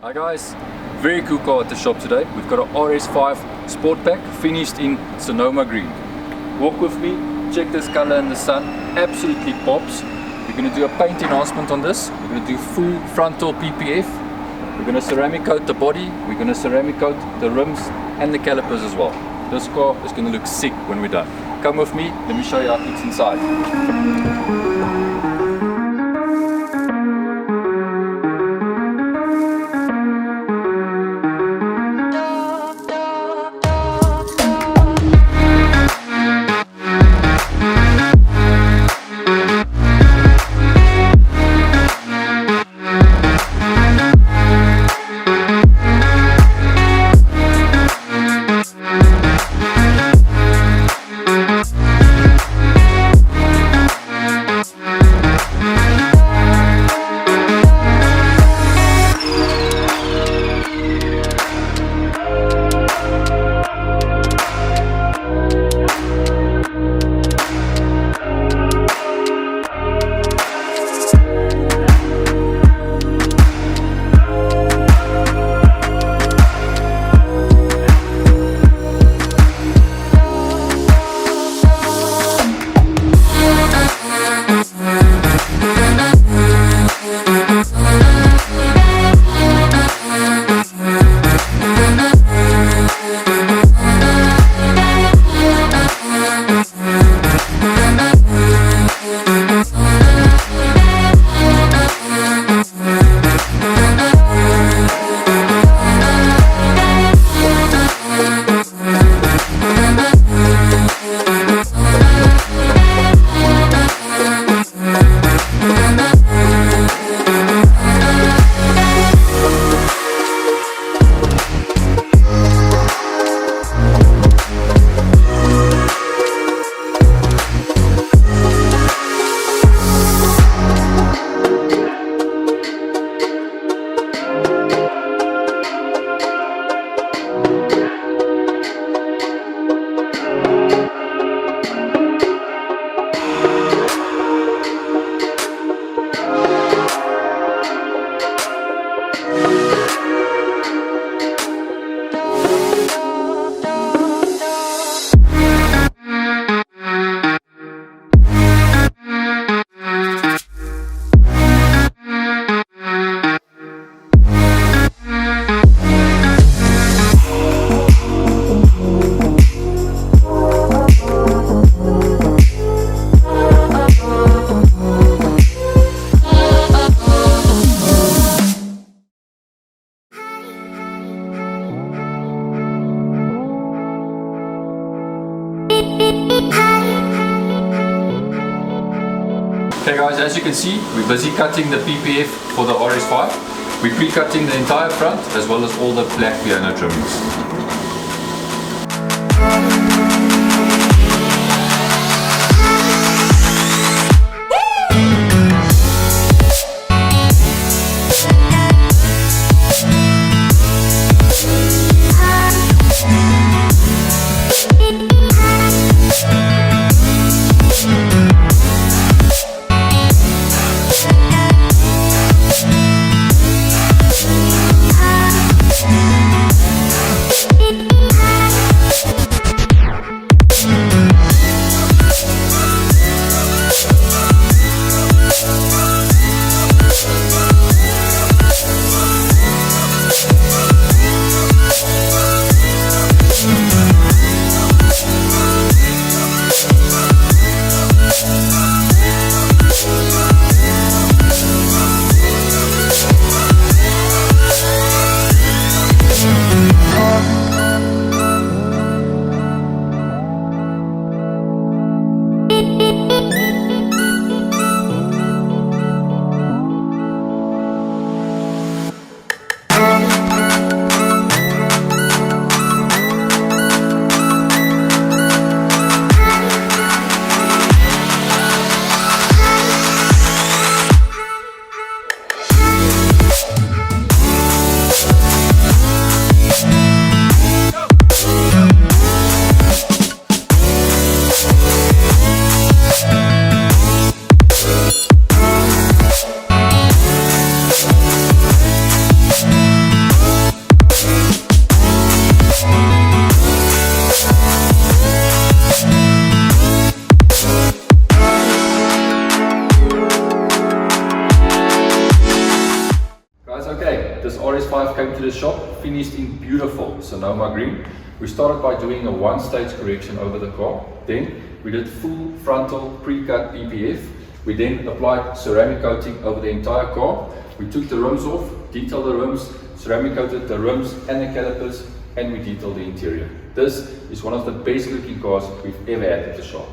Hi guys, very cool car at the shop today. We've got an RS5 Sport Pack finished in Sonoma Green. Walk with me, check this color in the sun, absolutely pops. We're going to do a paint enhancement on this. We're going to do full frontal PPF. We're going to ceramic coat the body, we're going to ceramic coat the rims and the calipers as well. This car is going to look sick when we're done. Come with me, let me show you how it looks inside. Okay guys, as you can see, we're busy cutting the PPF for the RS5. We're pre-cutting the entire front as well as all the black piano trimmings. okay, this RS5 came to the shop, finished in beautiful Sonoma green. We started by doing a one-stage correction over the car. Then we did full frontal pre-cut PPF. We then applied ceramic coating over the entire car. We took the rims off, detailed the rims, ceramic coated the rims and the calipers, and we detailed the interior. This is one of the best looking cars we've ever had at the shop.